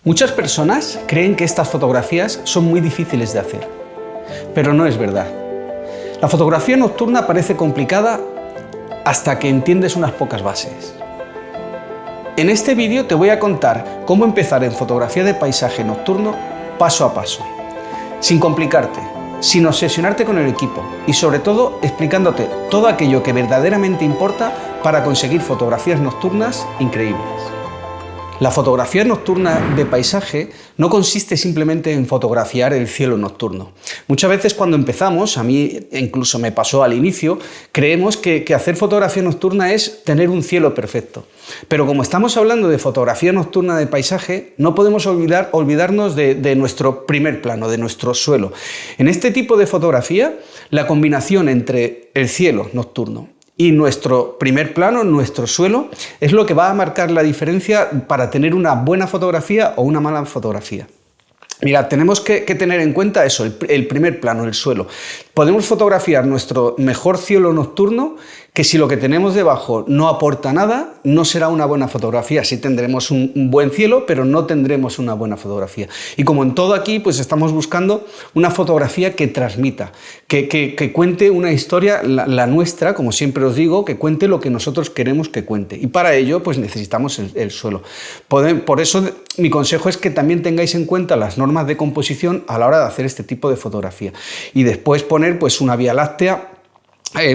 Muchas personas creen que estas fotografías son muy difíciles de hacer, pero no es verdad. La fotografía nocturna parece complicada hasta que entiendes unas pocas bases. En este vídeo te voy a contar cómo empezar en fotografía de paisaje nocturno paso a paso, sin complicarte, sin obsesionarte con el equipo y sobre todo explicándote todo aquello que verdaderamente importa para conseguir fotografías nocturnas increíbles. La fotografía nocturna de paisaje no consiste simplemente en fotografiar el cielo nocturno. Muchas veces cuando empezamos, a mí incluso me pasó al inicio, creemos que hacer fotografía nocturna es tener un cielo perfecto. Pero como estamos hablando de fotografía nocturna de paisaje, no podemos olvidarnos de nuestro primer plano, de nuestro suelo. En este tipo de fotografía, la combinación entre el cielo nocturno y nuestro primer plano, nuestro suelo, es lo que va a marcar la diferencia para tener una buena fotografía o una mala fotografía. Mirad, tenemos que tener en cuenta eso, el primer plano, el suelo. Podemos fotografiar nuestro mejor cielo nocturno, que si lo que tenemos debajo no aporta nada, no será una buena fotografía. Sí tendremos un buen cielo, pero no tendremos una buena fotografía. Y como en todo aquí, pues estamos buscando una fotografía que transmita, que cuente una historia, la nuestra, como siempre os digo, que cuente lo que nosotros queremos que cuente. Y para ello, pues necesitamos el suelo. Por eso, mi consejo es que también tengáis en cuenta las normas de composición a la hora de hacer este tipo de fotografía. Y después poner pues una Vía Láctea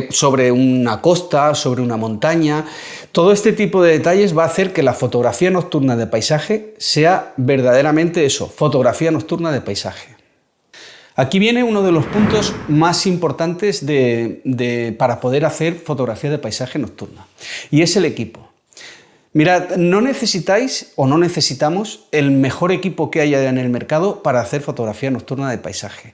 sobre una costa, sobre una montaña. Todo este tipo de detalles va a hacer que la fotografía nocturna de paisaje sea verdaderamente eso, fotografía nocturna de paisaje. Aquí viene uno de los puntos más importantes para poder hacer fotografía de paisaje nocturna, y es el equipo. Mirad, no necesitáis o no necesitamos el mejor equipo que haya en el mercado para hacer fotografía nocturna de paisaje.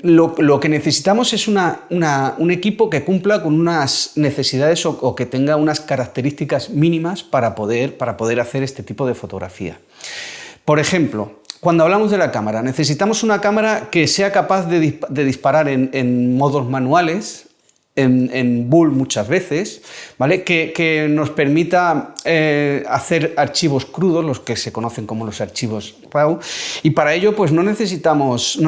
Lo que necesitamos es un equipo que cumpla con unas necesidades o que tenga unas características mínimas para poder hacer este tipo de fotografía. Por ejemplo, cuando hablamos de la cámara, necesitamos una cámara que sea capaz de disparar en modos manuales, en bull muchas veces, ¿vale? Que nos permita hacer archivos crudos, los que se conocen como los archivos RAW, y para ello pues no necesitamos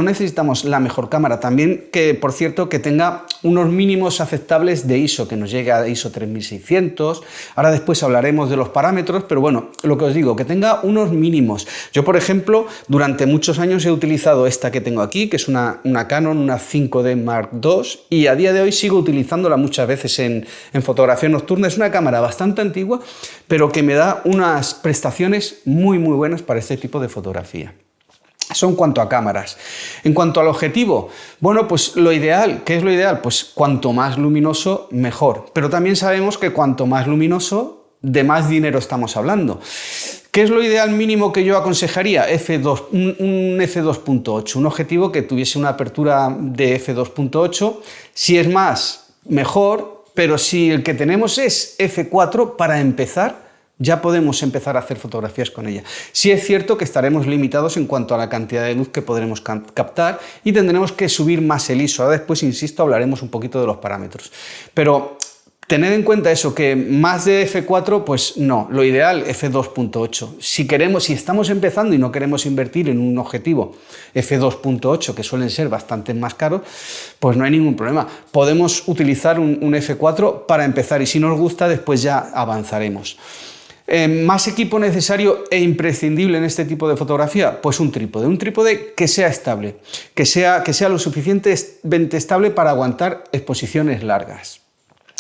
la mejor cámara, también que, por cierto, que tenga unos mínimos aceptables de ISO, que nos llegue a ISO 3600, ahora después hablaremos de los parámetros, pero bueno, lo que os digo, que tenga unos mínimos. Yo, por ejemplo, durante muchos años he utilizado esta que tengo aquí, que es una Canon, una 5D Mark II, y a día de hoy sigo utilizándola muchas veces en fotografía nocturna. Es una cámara bastante antigua, pero que me da unas prestaciones muy buenas para este tipo de fotografía. Eso en cuanto a cámaras. En cuanto al objetivo, bueno, pues lo ideal, ¿qué es lo ideal? Pues cuanto más luminoso, mejor. Pero también sabemos que cuanto más luminoso, de más dinero estamos hablando. ¿Qué es lo ideal mínimo que yo aconsejaría? Un f2.8, un objetivo que tuviese una apertura de f2.8. Si es más, mejor, pero si el que tenemos es f4, para empezar, ya podemos empezar a hacer fotografías con ella. Sí es cierto que estaremos limitados en cuanto a la cantidad de luz que podremos captar y tendremos que subir más el ISO. Ahora después, insisto, hablaremos un poquito de los parámetros. Pero tened en cuenta eso, que más de f4, pues no, lo ideal f2.8. Si estamos empezando y no queremos invertir en un objetivo f2.8, que suelen ser bastante más caros, pues no hay ningún problema. Podemos utilizar un f4 para empezar y si nos gusta, después ya avanzaremos. ¿Más equipo necesario e imprescindible en este tipo de fotografía? Pues un trípode que sea estable, que sea lo suficientemente estable para aguantar exposiciones largas.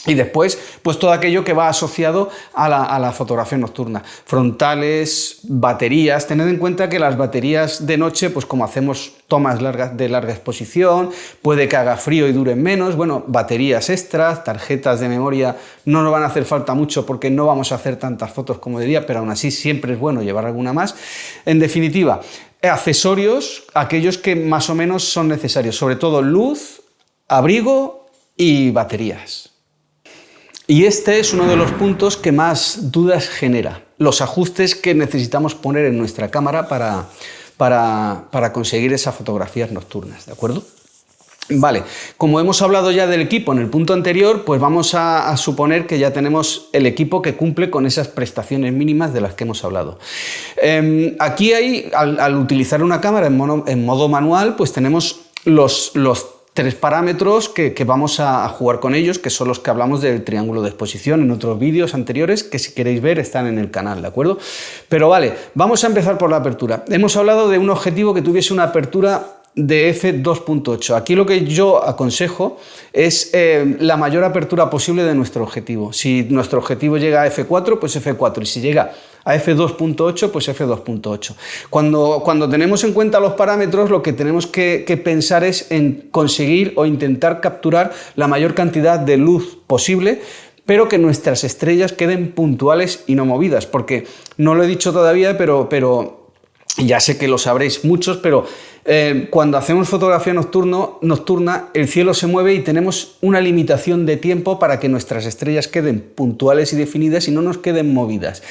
Y después, pues todo aquello que va asociado a la fotografía nocturna. Frontales, baterías. Tened en cuenta que las baterías de noche, pues como hacemos tomas de larga exposición, puede que haga frío y duren menos. Bueno, baterías extras, tarjetas de memoria no nos van a hacer falta mucho porque no vamos a hacer tantas fotos como diría, pero aún así siempre es bueno llevar alguna más. En definitiva, accesorios, aquellos que más o menos son necesarios, sobre todo luz, abrigo y baterías. Y este es uno de los puntos que más dudas genera, los ajustes que necesitamos poner en nuestra cámara para conseguir esas fotografías nocturnas, ¿de acuerdo? Vale, como hemos hablado ya del equipo en el punto anterior, pues vamos a suponer que ya tenemos el equipo que cumple con esas prestaciones mínimas de las que hemos hablado. Aquí al utilizar una cámara en modo manual, pues tenemos los 3 parámetros que vamos a jugar con ellos, que son los que hablamos del triángulo de exposición en otros vídeos anteriores, que si queréis ver están en el canal, ¿de acuerdo? Pero vale, vamos a empezar por la apertura. Hemos hablado de un objetivo que tuviese una apertura de f2.8. Aquí lo que yo aconsejo es la mayor apertura posible de nuestro objetivo. Si nuestro objetivo llega a f4, pues f4, y si llega a f2.8, pues f2.8. Cuando tenemos en cuenta los parámetros, lo que tenemos que pensar es en conseguir o intentar capturar la mayor cantidad de luz posible, pero que nuestras estrellas queden puntuales y no movidas, porque no lo he dicho todavía, pero ya sé que lo sabréis muchos, pero cuando hacemos fotografía nocturna, el cielo se mueve y tenemos una limitación de tiempo para que nuestras estrellas queden puntuales y definidas y no nos queden movidas.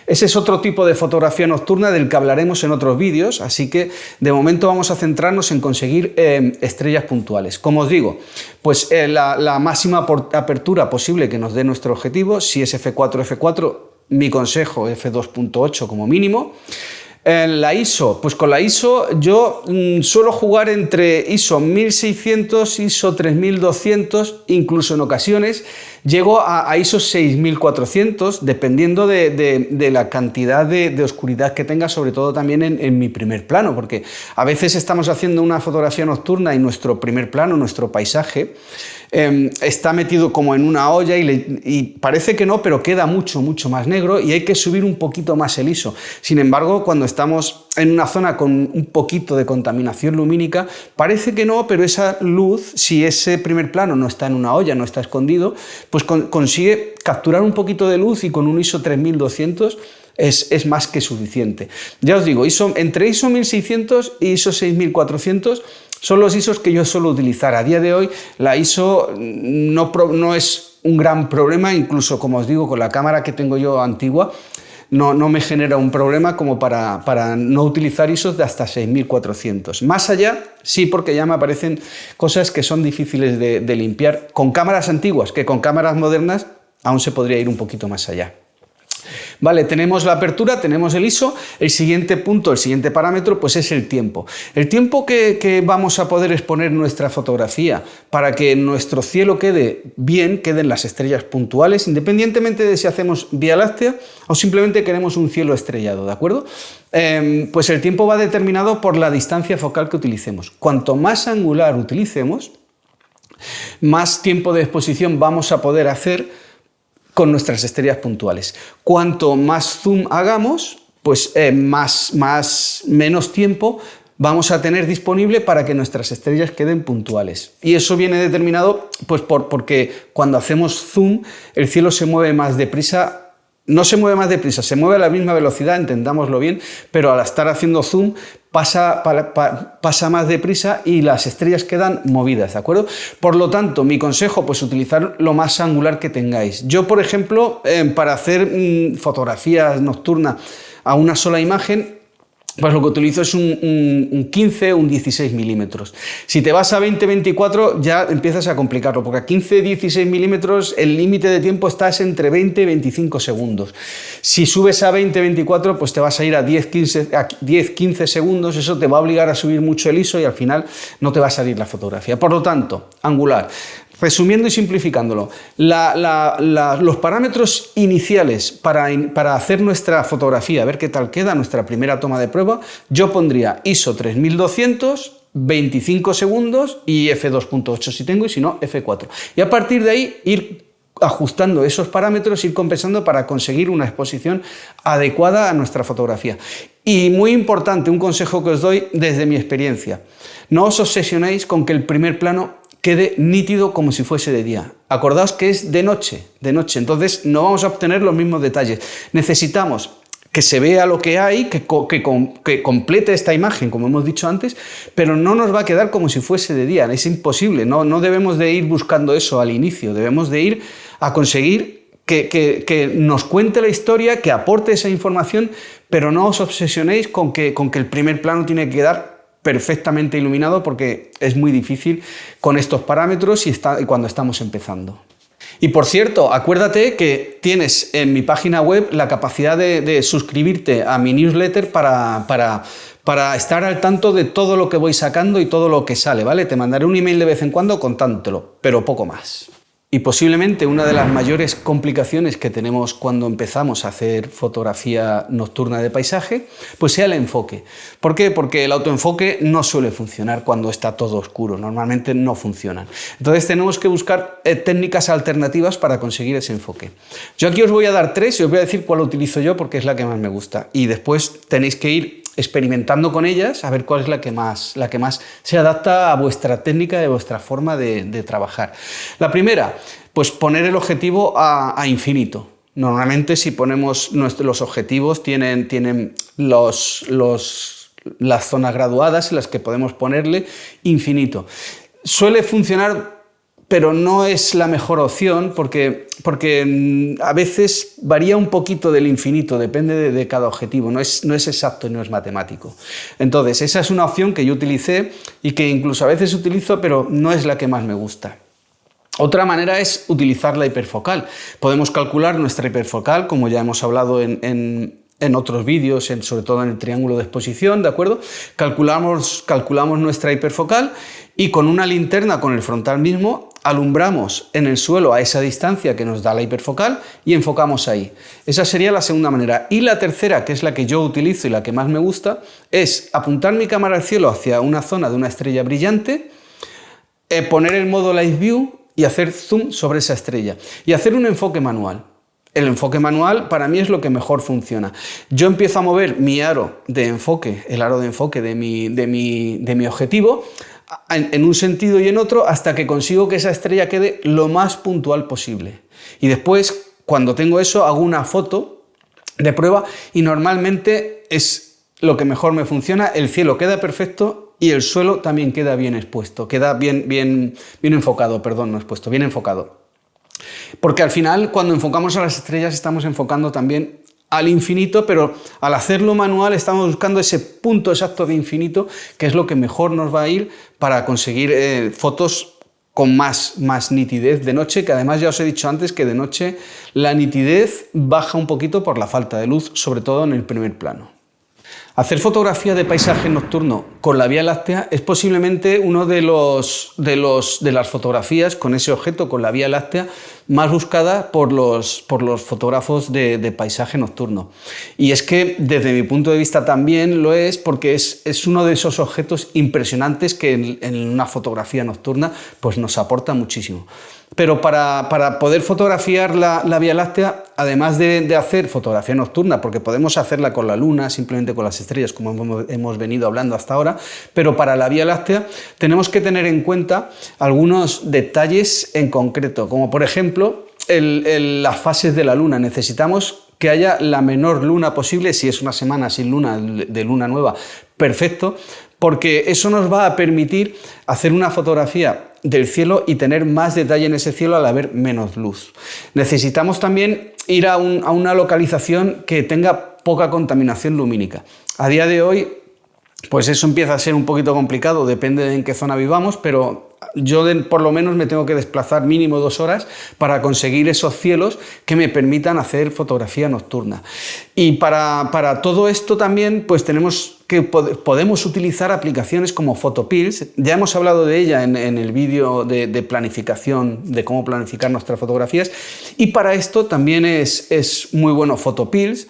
Ese es otro tipo de fotografía nocturna del que hablaremos en otros vídeos, así que de momento vamos a centrarnos en conseguir estrellas puntuales. Como os digo, pues la máxima apertura posible que nos dé nuestro objetivo, si es f4, mi consejo f2.8 como mínimo. La ISO, pues con la ISO yo suelo jugar entre ISO 1600, ISO 3200, incluso en ocasiones llego a ISO 6400, dependiendo de la cantidad de oscuridad que tenga, sobre todo también en mi primer plano, porque a veces estamos haciendo una fotografía nocturna y nuestro primer plano, nuestro paisaje, está metido como en una olla y parece que no, pero queda mucho más negro y hay que subir un poquito más el ISO. Sin embargo, cuando estamos en una zona con un poquito de contaminación lumínica, parece que no, pero esa luz, si ese primer plano no está en una olla, no está escondido, pues consigue capturar un poquito de luz y con un ISO 3200 es más que suficiente. Ya os digo, entre ISO 1600 y ISO 6400 son los ISOs que yo suelo utilizar. A día de hoy la ISO no es un gran problema, incluso como os digo, con la cámara que tengo yo antigua, no me genera un problema como para no utilizar ISOs de hasta 6400. Más allá, sí, porque ya me aparecen cosas que son difíciles de limpiar con cámaras antiguas, que con cámaras modernas aún se podría ir un poquito más allá. Vale, tenemos la apertura, tenemos el ISO, el siguiente punto, el siguiente parámetro, pues es el tiempo. El tiempo que vamos a poder exponer nuestra fotografía para que nuestro cielo quede bien, queden las estrellas puntuales, independientemente de si hacemos Vía Láctea o simplemente queremos un cielo estrellado, ¿de acuerdo? Pues el tiempo va determinado por la distancia focal que utilicemos. Cuanto más angular utilicemos, más tiempo de exposición vamos a poder hacer con nuestras estrellas puntuales. Cuanto más zoom hagamos, pues menos tiempo vamos a tener disponible para que nuestras estrellas queden puntuales. Y eso viene determinado pues porque cuando hacemos zoom el cielo se mueve más deprisa. No se mueve más deprisa, se mueve a la misma velocidad, entendámoslo bien, pero al estar haciendo zoom pasa más deprisa y las estrellas quedan movidas, ¿de acuerdo? Por lo tanto, mi consejo, pues utilizar lo más angular que tengáis. Yo, por ejemplo, para hacer fotografías nocturnas a una sola imagen, pues lo que utilizo es un 15 o un 16 milímetros. Si te vas a 20-24 ya empiezas a complicarlo, porque a 15-16 milímetros el límite de tiempo está entre 20 y 25 segundos. Si subes a 20-24 pues te vas a ir a 10-15 segundos, eso te va a obligar a subir mucho el ISO y al final no te va a salir la fotografía. Por lo tanto, angular. Resumiendo y simplificándolo, los parámetros iniciales para hacer nuestra fotografía, a ver qué tal queda nuestra primera toma de prueba, yo pondría ISO 3200, 25 segundos y f2.8 si tengo y si no f4. Y a partir de ahí ir ajustando esos parámetros, ir compensando para conseguir una exposición adecuada a nuestra fotografía. Y muy importante, un consejo que os doy desde mi experiencia, no os obsesionéis con que el primer plano quede nítido como si fuese de día. Acordaos que es de noche, entonces no vamos a obtener los mismos detalles. Necesitamos que se vea lo que hay, que complete esta imagen, como hemos dicho antes, pero no nos va a quedar como si fuese de día, es imposible, no debemos de ir buscando eso al inicio, debemos de ir a conseguir que nos cuente la historia, que aporte esa información, pero no os obsesionéis con que el primer plano tiene que quedar perfectamente iluminado porque es muy difícil con estos parámetros y cuando estamos empezando. Y por cierto, acuérdate que tienes en mi página web la capacidad de suscribirte a mi newsletter para estar al tanto de todo lo que voy sacando y todo lo que sale, ¿vale? Te mandaré un email de vez en cuando contándotelo, pero poco más. Y posiblemente una de las mayores complicaciones que tenemos cuando empezamos a hacer fotografía nocturna de paisaje, pues sea el enfoque. ¿Por qué? Porque el autoenfoque no suele funcionar cuando está todo oscuro, normalmente no funcionan. Entonces tenemos que buscar técnicas alternativas para conseguir ese enfoque. Yo aquí os voy a dar 3 y os voy a decir cuál utilizo yo porque es la que más me gusta. Y después tenéis que ir experimentando con ellas a ver cuál es la que más se adapta a vuestra técnica y a vuestra forma de trabajar. La primera, pues poner el objetivo a infinito. Normalmente si ponemos los objetivos tienen las zonas graduadas en las que podemos ponerle infinito. Suele funcionar, pero no es la mejor opción porque a veces varía un poquito del infinito, depende de cada objetivo, no es exacto y no es matemático. Entonces, esa es una opción que yo utilicé y que incluso a veces utilizo, pero no es la que más me gusta. Otra manera es utilizar la hiperfocal. Podemos calcular nuestra hiperfocal, como ya hemos hablado en otros vídeos, sobre todo en el triángulo de exposición, ¿de acuerdo? Calculamos nuestra hiperfocal y con una linterna, con el frontal mismo, alumbramos en el suelo a esa distancia que nos da la hiperfocal y enfocamos ahí. Esa sería la segunda manera. Y la tercera, que es la que yo utilizo y la que más me gusta, es apuntar mi cámara al cielo hacia una zona de una estrella brillante, poner el modo Live View y hacer zoom sobre esa estrella y hacer un enfoque manual. El enfoque manual para mí es lo que mejor funciona. Yo empiezo a mover mi aro de enfoque, el aro de enfoque de mi objetivo, en un sentido y en otro, hasta que consigo que esa estrella quede lo más puntual posible. Y después, cuando tengo eso, hago una foto de prueba y normalmente es lo que mejor me funciona. El cielo queda perfecto y el suelo también queda bien expuesto, queda bien enfocado, perdón, no expuesto, bien enfocado. Porque al final, cuando enfocamos a las estrellas, estamos enfocando también al infinito, pero al hacerlo manual estamos buscando ese punto exacto de infinito, que es lo que mejor nos va a ir para conseguir fotos con más nitidez de noche, que además ya os he dicho antes que de noche la nitidez baja un poquito por la falta de luz, sobre todo en el primer plano. Hacer fotografía de paisaje nocturno con la Vía Láctea es posiblemente uno de las fotografías con ese objeto, con la Vía Láctea, más buscada por los fotógrafos de paisaje nocturno. Y es que desde mi punto de vista también lo es porque es uno de esos objetos impresionantes que en una fotografía nocturna pues nos aporta muchísimo. Pero para poder fotografiar la Vía Láctea, además de hacer fotografía nocturna, porque podemos hacerla con la luna, simplemente con las estrellas, como hemos venido hablando hasta ahora, pero para la Vía Láctea tenemos que tener en cuenta algunos detalles en concreto, como por ejemplo las fases de la luna. Necesitamos que haya la menor luna posible, si es una semana sin luna, de luna nueva, perfecto, porque eso nos va a permitir hacer una fotografía del cielo y tener más detalle en ese cielo al haber menos luz. Necesitamos también ir a una localización que tenga poca contaminación lumínica. A día de hoy, pues eso empieza a ser un poquito complicado, depende de en qué zona vivamos, pero yo por lo menos me tengo que desplazar mínimo 2 horas para conseguir esos cielos que me permitan hacer fotografía nocturna. Y para todo esto también pues podemos utilizar aplicaciones como Photopills. Ya hemos hablado de ella en el vídeo de planificación, de cómo planificar nuestras fotografías, y para esto también es muy bueno Photopills.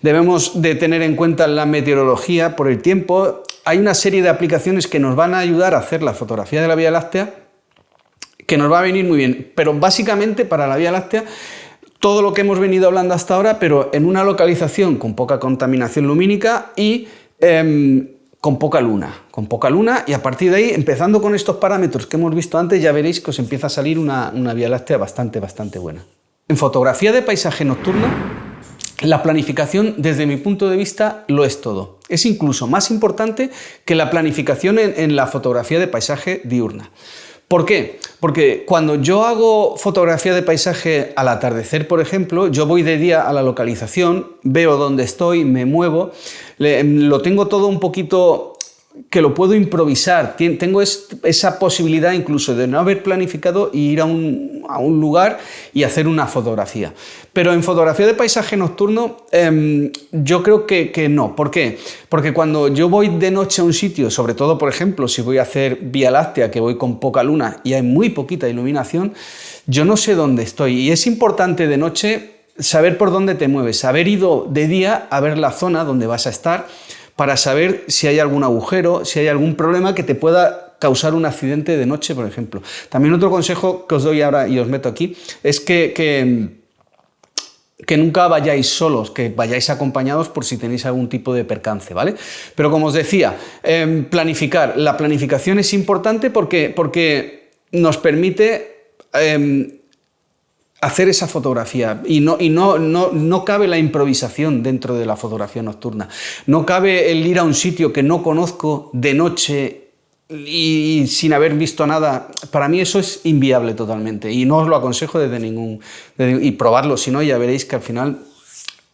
Debemos de tener en cuenta la meteorología por el tiempo. Hay una serie de aplicaciones que nos van a ayudar a hacer la fotografía de la Vía Láctea, que nos va a venir muy bien, pero básicamente para la Vía Láctea todo lo que hemos venido hablando hasta ahora, pero en una localización con poca contaminación lumínica y con poca luna, y a partir de ahí, empezando con estos parámetros que hemos visto antes, ya veréis que os empieza a salir una Vía Láctea bastante buena. En fotografía de paisaje nocturno, la planificación, desde mi punto de vista, lo es todo. Es incluso más importante que la planificación en la fotografía de paisaje diurna. ¿Por qué? Porque cuando yo hago fotografía de paisaje al atardecer, por ejemplo, yo voy de día a la localización, veo dónde estoy, me muevo, lo tengo todo un poquito que lo puedo improvisar, tengo esa posibilidad incluso de no haber planificado y ir a un lugar y hacer una fotografía. Pero en fotografía de paisaje nocturno yo creo que no. ¿Por qué? Porque cuando yo voy de noche a un sitio, sobre todo por ejemplo si voy a hacer Vía Láctea, que voy con poca luna y hay muy poquita iluminación, yo no sé dónde estoy y es importante de noche saber por dónde te mueves, haber ido de día a ver la zona donde vas a estar, para saber si hay algún agujero, si hay algún problema que te pueda causar un accidente de noche, por ejemplo. También otro consejo que os doy ahora y os meto aquí es que nunca vayáis solos, que vayáis acompañados por si tenéis algún tipo de percance, ¿vale? Pero como os decía, planificar. La planificación es importante porque nos permite hacer esa fotografía y no cabe la improvisación dentro de la fotografía nocturna. No cabe el ir a un sitio que no conozco de noche y sin haber visto nada. Para mí eso es inviable totalmente y no os lo aconsejo y probarlo, si no ya veréis que al final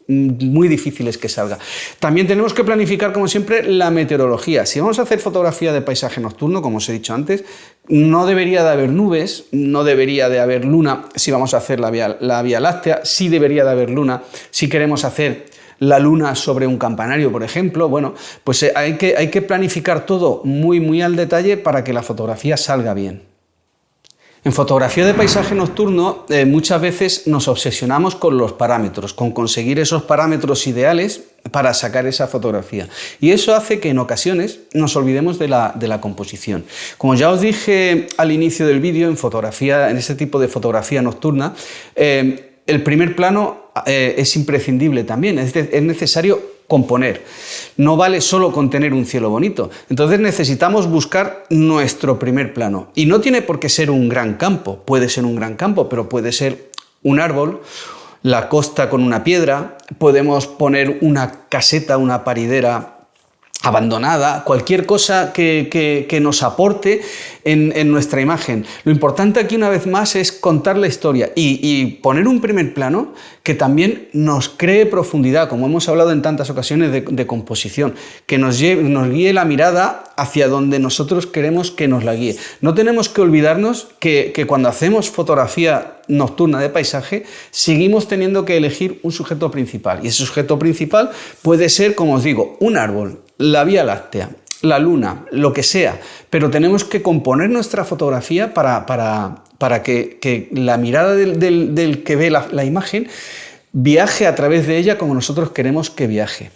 muy difícil es que salga. También tenemos que planificar, como siempre, la meteorología. Si vamos a hacer fotografía de paisaje nocturno, como os he dicho antes, no debería de haber nubes, no debería de haber luna si vamos a hacer la Vía Láctea, sí debería de haber luna si queremos hacer la luna sobre un campanario, por ejemplo. Bueno, pues hay que planificar todo muy al detalle para que la fotografía salga bien. En fotografía de paisaje nocturno muchas veces nos obsesionamos con los parámetros, con conseguir esos parámetros ideales para sacar esa fotografía. Y eso hace que en ocasiones nos olvidemos de la composición. Como ya os dije al inicio del vídeo, en este tipo de fotografía nocturna, el primer plano es imprescindible también, es necesario componer. No vale solo con tener un cielo bonito. Entonces necesitamos buscar nuestro primer plano. Y no tiene por qué ser un gran campo. Puede ser un gran campo, pero puede ser un árbol, la costa con una piedra, podemos poner una caseta, una paridera abandonada, cualquier cosa que nos aporte en nuestra imagen. Lo importante aquí, una vez más, es contar la historia y poner un primer plano que también nos cree profundidad, como hemos hablado en tantas ocasiones de composición, que nos guíe la mirada hacia donde nosotros queremos que nos la guíe. No tenemos que olvidarnos que cuando hacemos fotografía nocturna de paisaje, seguimos teniendo que elegir un sujeto principal. Y ese sujeto principal puede ser, como os digo, un árbol, la Vía Láctea, la luna, lo que sea, pero tenemos que componer nuestra fotografía para que la mirada del que ve la imagen viaje a través de ella como nosotros queremos que viaje.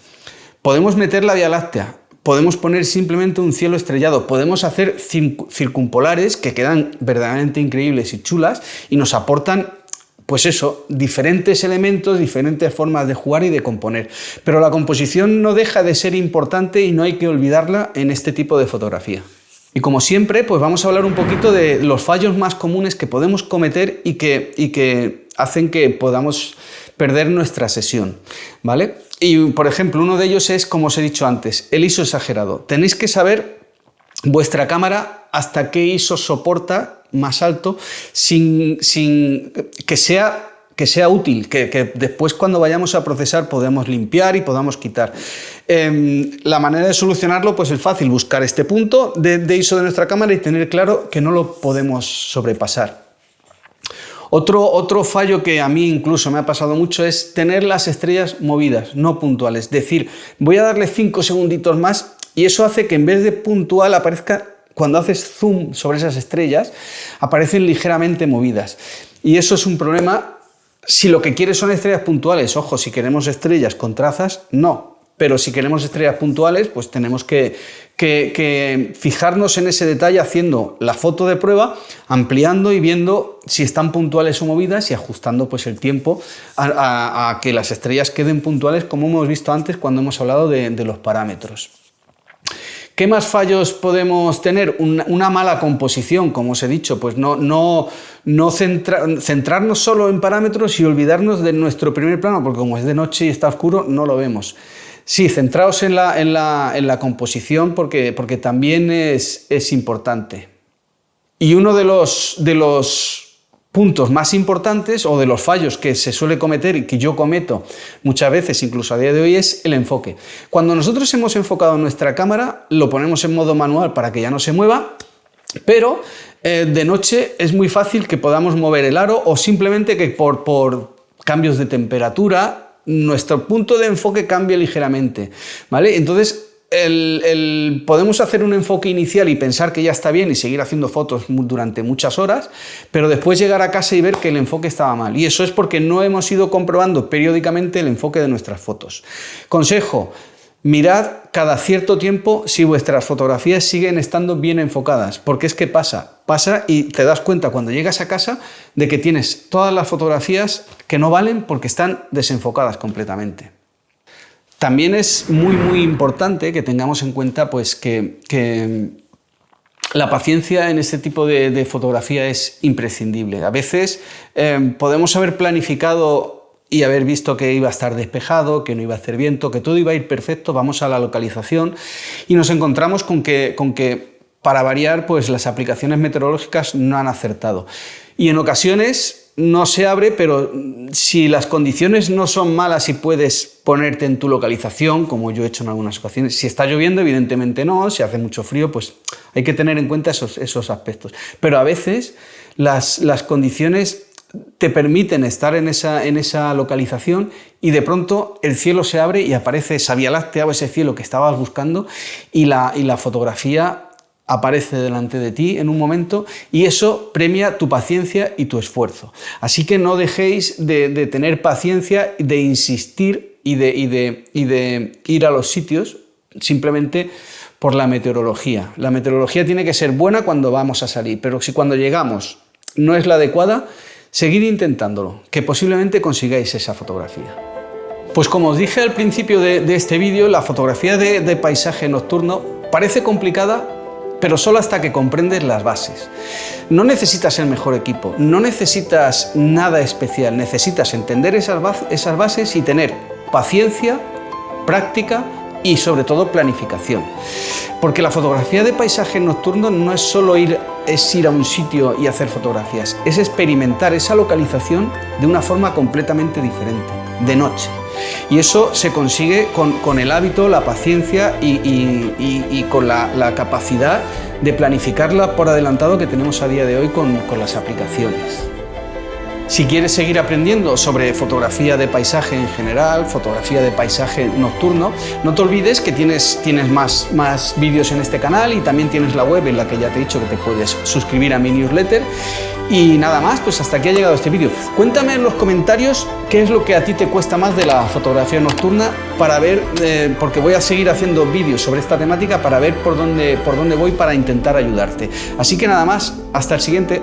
Podemos meter la Vía Láctea, podemos poner simplemente un cielo estrellado, podemos hacer circumpolares que quedan verdaderamente increíbles y chulas y nos aportan, pues eso, diferentes elementos, diferentes formas de jugar y de componer. Pero la composición no deja de ser importante y no hay que olvidarla en este tipo de fotografía. Y como siempre, pues vamos a hablar un poquito de los fallos más comunes que podemos cometer y que hacen que podamos perder nuestra sesión, ¿vale? Y, por ejemplo, uno de ellos es, como os he dicho antes, el ISO exagerado. Tenéis que saber vuestra cámara hasta qué ISO soporta más alto sin que sea útil, que después cuando vayamos a procesar podamos limpiar y podamos quitar. La manera de solucionarlo pues es fácil, buscar este punto de ISO de nuestra cámara y tener claro que no lo podemos sobrepasar. Otro fallo que a mí incluso me ha pasado mucho es tener las estrellas movidas, no puntuales. Es decir, voy a darle 5 segunditos más y eso hace que en vez de puntual aparezca, cuando haces zoom sobre esas estrellas, aparecen ligeramente movidas. Y eso es un problema si lo que quieres son estrellas puntuales. Ojo, si queremos estrellas con trazas, no. Pero si queremos estrellas puntuales, pues tenemos que fijarnos en ese detalle haciendo la foto de prueba, ampliando y viendo si están puntuales o movidas y ajustando pues el tiempo a que las estrellas queden puntuales, como hemos visto antes cuando hemos hablado de los parámetros. ¿Qué más fallos podemos tener? Una mala composición, como os he dicho, pues no centrarnos solo en parámetros y olvidarnos de nuestro primer plano, porque como es de noche y está oscuro, no lo vemos. Sí, centraos en la composición porque también es importante. Y uno de los puntos más importantes o de los fallos que se suele cometer y que yo cometo muchas veces, incluso a día de hoy, es el enfoque. Cuando nosotros hemos enfocado nuestra cámara, lo ponemos en modo manual para que ya no se mueva, pero de noche es muy fácil que podamos mover el aro o simplemente que por cambios de temperatura nuestro punto de enfoque cambie ligeramente, ¿vale? Entonces, podemos hacer un enfoque inicial y pensar que ya está bien y seguir haciendo fotos durante muchas horas, pero después llegar a casa y ver que el enfoque estaba mal. Y eso es porque no hemos ido comprobando periódicamente el enfoque de nuestras fotos. Consejo: mirad cada cierto tiempo si vuestras fotografías siguen estando bien enfocadas, porque es que pasa y te das cuenta cuando llegas a casa de que tienes todas las fotografías que no valen porque están desenfocadas completamente. También es muy importante que tengamos en cuenta pues, que la paciencia en este tipo de fotografía es imprescindible. A veces podemos haber planificado y haber visto que iba a estar despejado, que no iba a hacer viento, que todo iba a ir perfecto, vamos a la localización y nos encontramos con que para variar, pues las aplicaciones meteorológicas no han acertado. Y en ocasiones no se abre, pero si las condiciones no son malas y puedes ponerte en tu localización, como yo he hecho en algunas ocasiones, si está lloviendo, evidentemente no, si hace mucho frío, pues hay que tener en cuenta esos aspectos. Pero a veces las condiciones te permiten estar en esa localización y de pronto el cielo se abre y aparece esa Vía Láctea o ese cielo que estabas buscando y la fotografía aparece delante de ti en un momento y eso premia tu paciencia y tu esfuerzo. Así que no dejéis de tener paciencia, de insistir y de ir a los sitios simplemente por la meteorología. La meteorología tiene que ser buena cuando vamos a salir, pero si cuando llegamos no es la adecuada, seguid intentándolo, que posiblemente consigáis esa fotografía. Pues como os dije al principio de este vídeo, la fotografía de paisaje nocturno parece complicada, pero solo hasta que comprendes las bases. No necesitas el mejor equipo, no necesitas nada especial, necesitas entender esas bases y tener paciencia, práctica y sobre todo planificación. Porque la fotografía de paisaje nocturno no es solo ir a un sitio y hacer fotografías, es experimentar esa localización de una forma completamente diferente, de noche. Y eso se consigue con el hábito, la paciencia y con la capacidad de planificarla por adelantado que tenemos a día de hoy con las aplicaciones. Si quieres seguir aprendiendo sobre fotografía de paisaje en general, fotografía de paisaje nocturno, no te olvides que tienes más vídeos en este canal y también tienes la web en la que ya te he dicho que te puedes suscribir a mi newsletter. Y nada más, pues hasta aquí ha llegado este vídeo. Cuéntame en los comentarios qué es lo que a ti te cuesta más de la fotografía nocturna para ver, porque voy a seguir haciendo vídeos sobre esta temática para ver por dónde voy para intentar ayudarte. Así que nada más, hasta el siguiente.